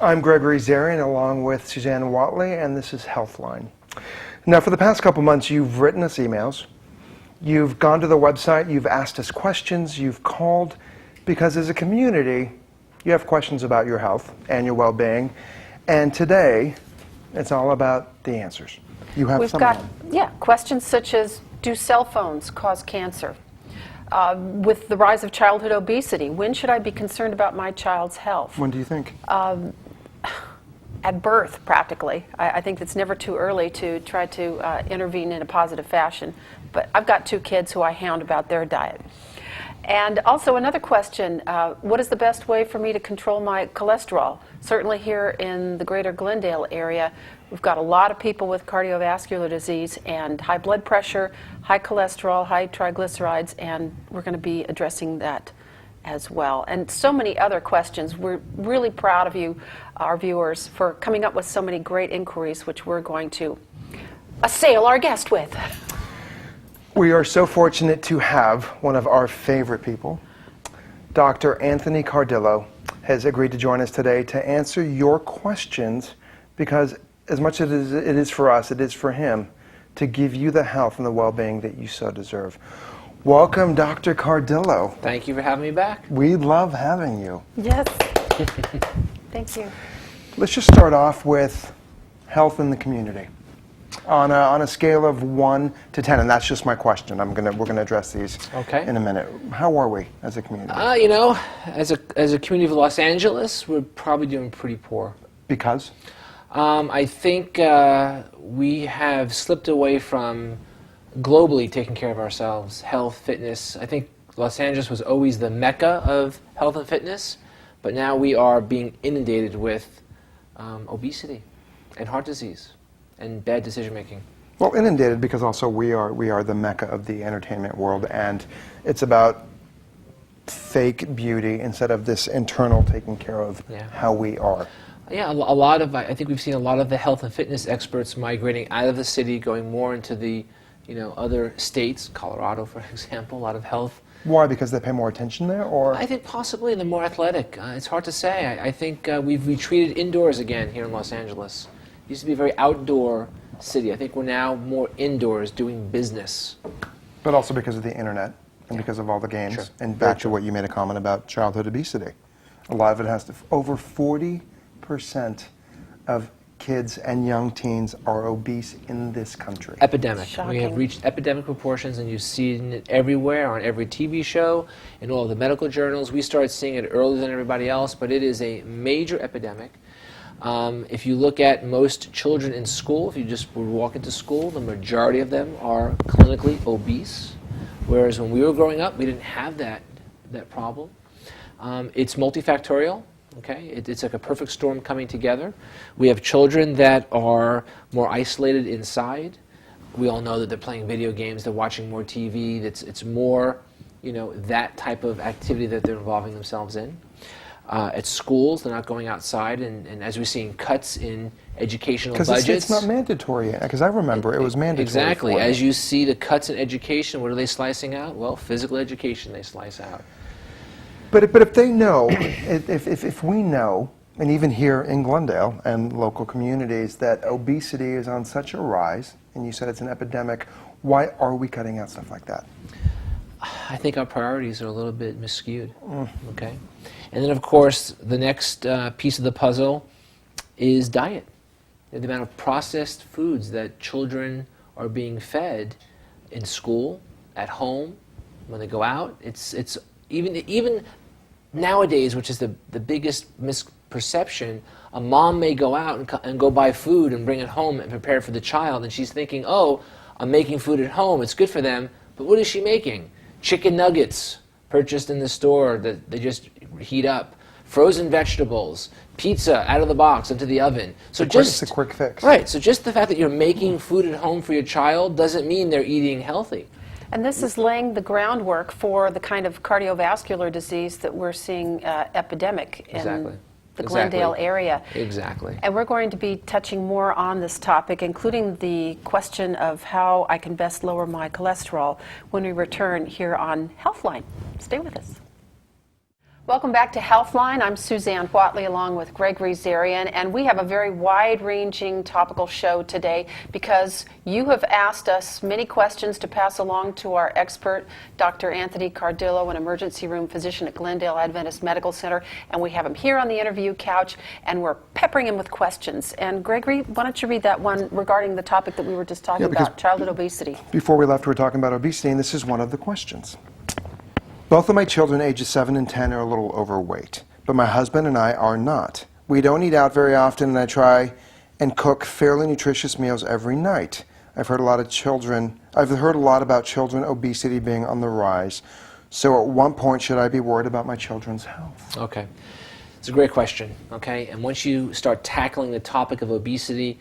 I'm Gregory and Susanne, along with Suzanne Watley, and this is Healthline. Now, for the past couple months, you've written us emails, you've gone to the website, you've asked us questions, you've called, because as a community, you have questions about your health and your well-being, and today, it's all about the answers. You have some of them. Questions such as, do cell phones cause cancer? With the rise of childhood obesity, when should I be concerned about my child's health? When do you think? At birth, practically. I think it's never too early to try to intervene in a positive fashion. But I've got 2 kids who I hound about their diet. And also another question, what is the best way for me to control my cholesterol? Certainly here in the greater Glendale area, we've got a lot of people with cardiovascular disease and high blood pressure, high cholesterol, high triglycerides, and we're going to be addressing that as well. And so many other questions. We're really proud of you, our viewers, for coming up with so many great inquiries, which we're going to assail our guest with. We are so fortunate to have one of our favorite people. Dr. Anthony Cardillo has agreed to join us today to answer your questions, because as much as it is for us, it is for him to give you the health and the well-being that you so deserve. Welcome, Dr. Cardillo. Thank you for having me back. We love having you. Yes. Thank you. Let's just start off with health in the community. On a scale of 1 to 10, and that's just my question. We're gonna address these in a minute. How are we as a community? You know, as a community of Los Angeles, we're probably doing pretty poor. Because? I think we have slipped away from globally taking care of ourselves, health, fitness. I think Los Angeles was always the mecca of health and fitness, but now we are being inundated with obesity and heart disease and bad decision making. Well, inundated because also we are the mecca of the entertainment world, and it's about fake beauty instead of this internal taking care of how we are. Yeah, a lot of, I think we've seen a lot of the health and fitness experts migrating out of the city, going more into the, other states, Colorado, for example, a lot of health. Why? Because they pay more attention there, or? I think possibly they're more athletic. It's hard to say. I think we've retreated indoors again here in Los Angeles. It used to be a very outdoor city. I think we're now more indoors doing business. But also because of the internet and because of all the games. Sure. And back to what you made a comment about childhood obesity. A lot of it has to, over 40% of kids and young teens are obese in this country. Epidemic. Shocking. We have reached epidemic proportions, and you've seen it everywhere, on every TV show, in all the medical journals. We started seeing it earlier than everybody else, but it is a major epidemic. If you look at most children in school, if you just would walk into school, the majority of them are clinically obese, whereas when we were growing up, we didn't have that problem. It's multifactorial. Okay, it's like a perfect storm coming together. We have children that are more isolated inside. We all know that they're playing video games, they're watching more TV. It's more, that type of activity that they're involving themselves in. At schools, they're not going outside, and as we're seeing cuts in educational budgets. Because it's not mandatory yet, because I remember it was mandatory. Exactly. As you see the cuts in education, what are they slicing out? Well, physical education they slice out. But if they know, if we know, and even here in Glendale and local communities, that obesity is on such a rise, and you said it's an epidemic, why are we cutting out stuff like that? I think our priorities are a little bit miscued. Okay, and then of course the next piece of the puzzle is diet. The amount of processed foods that children are being fed in school, at home, when they go out. It's even nowadays, which is the biggest misperception, a mom may go out and go buy food and bring it home and prepare it for the child, and she's thinking, oh, I'm making food at home, it's good for them, but what is she making? Chicken nuggets purchased in the store that they just heat up, frozen vegetables, pizza out of the box into the oven. So it's a quick fix. Right, so just the fact that you're making food at home for your child doesn't mean they're eating healthy. And this is laying the groundwork for the kind of cardiovascular disease that we're seeing epidemic in the Glendale area. Exactly. And we're going to be touching more on this topic, including the question of how I can best lower my cholesterol when we return here on Healthline. Stay with us. Welcome back to Healthline. I'm Suzanne Whatley along with Gregory and we have a very wide-ranging topical show today because you have asked us many questions to pass along to our expert, Dr. Anthony Cardillo, an emergency room physician at Glendale Adventist Medical Center, and we have him here on the interview couch, and we're peppering him with questions. And Gregory, why don't you read that one regarding the topic that we were just talking about, childhood obesity. Before we left, we were talking about obesity, and this is one of the questions. Both of my children, ages 7 and 10, are a little overweight, but my husband and I are not. We don't eat out very often, and I try and cook fairly nutritious meals every night. I've heard a lot about children obesity being on the rise. So at what point should I be worried about my children's health? Okay. It's a great question, okay? And once you start tackling the topic of obesity,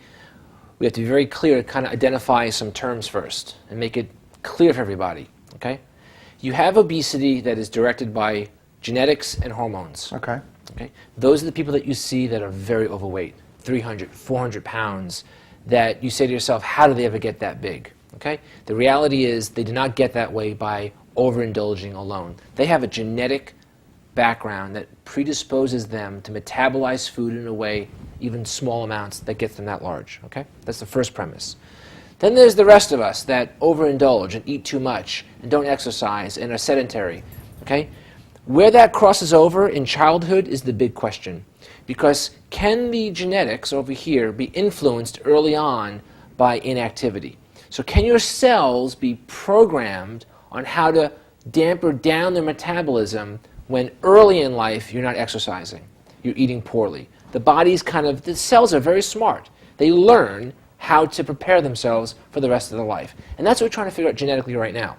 we have to be very clear to kind of identify some terms first and make it clear for everybody, okay? You have obesity that is directed by genetics and hormones. Okay. Okay. Those are the people that you see that are very overweight, 300, 400 pounds, that you say to yourself, how do they ever get that big? Okay. The reality is they do not get that way by overindulging alone. They have a genetic background that predisposes them to metabolize food in a way, even small amounts, that gets them that large. Okay. That's the first premise. Then there's the rest of us that overindulge and eat too much and don't exercise and are sedentary, okay? Where that crosses over in childhood is the big question, because can the genetics over here be influenced early on by inactivity? So can your cells be programmed on how to damper down their metabolism when early in life you're not exercising, you're eating poorly? The cells are very smart. They learn how to prepare themselves for the rest of their life. And that's what we're trying to figure out genetically right now.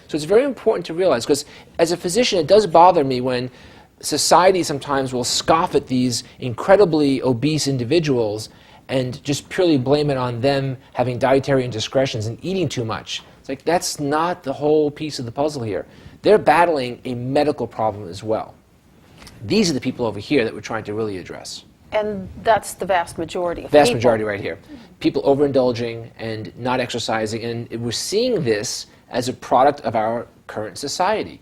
So it's very important to realize, because as a physician, it does bother me when society sometimes will scoff at these incredibly obese individuals and just purely blame it on them having dietary indiscretions and eating too much. It's like, that's not the whole piece of the puzzle here. They're battling a medical problem as well. These are the people over here that we're trying to really address. And that's the vast majority of Vast people. majority right here. People overindulging and not exercising, and we're seeing this as a product of our current society.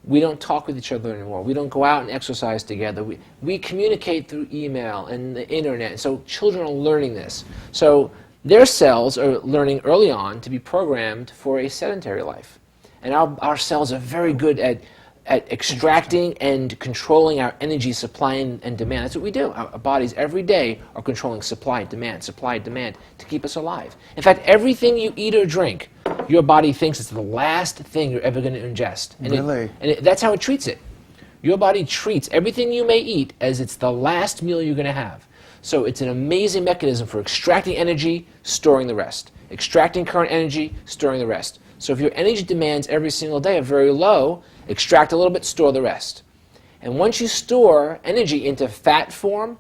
We don't talk with each other anymore. We don't go out and exercise together. We communicate through email and the internet, so children are learning this. So their cells are learning early on to be programmed for a sedentary life. And our cells are very good at extracting and controlling our energy supply and demand. That's what we do. Our bodies every day are controlling supply and demand to keep us alive. In fact, everything you eat or drink, your body thinks it's the last thing you're ever going to ingest. And Really? That's how it treats it. Your body treats everything you may eat as it's the last meal you're going to have. So it's an amazing mechanism for extracting energy, storing the rest. Extracting current energy, storing the rest. So if your energy demands every single day are very low, extract a little bit, store the rest. And once you store energy into fat form,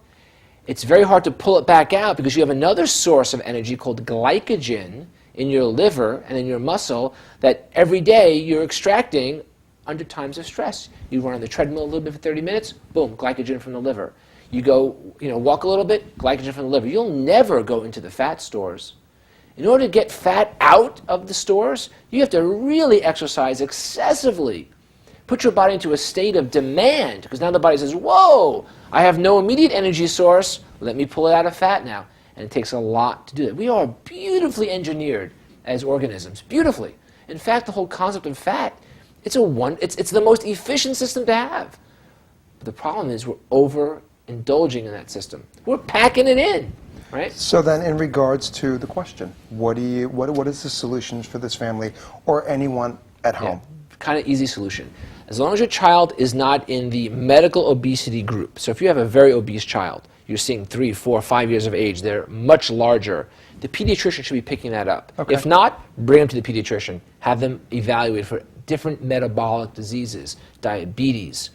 it's very hard to pull it back out because you have another source of energy called glycogen in your liver and in your muscle that every day you're extracting under times of stress. You run on the treadmill a little bit for 30 minutes, boom, glycogen from the liver. You go, walk a little bit, glycogen from the liver. You'll never go into the fat stores. In order to get fat out of the stores, you have to really exercise excessively. Put your body into a state of demand, because now the body says, whoa, I have no immediate energy source, let me pull it out of fat now. And it takes a lot to do that. We are beautifully engineered as organisms, beautifully. In fact, the whole concept of fat, it's the most efficient system to have. But the problem is we're overindulging in that system. We're packing it in. Right? So then, in regards to the question, what is the solution for this family or anyone at home? Kind of easy solution. As long as your child is not in the medical obesity group. So if you have a very obese child, you're seeing 3, 4, 5 years of age, they're much larger, the pediatrician should be picking that up. Okay. If not, bring them to the pediatrician. Have them evaluated for different metabolic diseases, diabetes,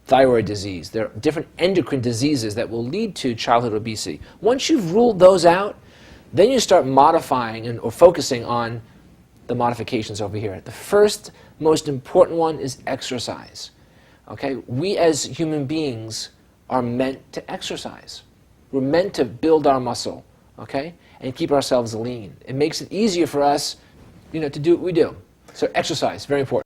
thyroid disease. There are different endocrine diseases that will lead to childhood obesity. Once you've ruled those out, then you start modifying or focusing on the modifications over here. The first most important one is exercise. Okay? We as human beings are meant to exercise. We're meant to build our muscle, okay, and keep ourselves lean. It makes it easier for us, to do what we do. So exercise, very important.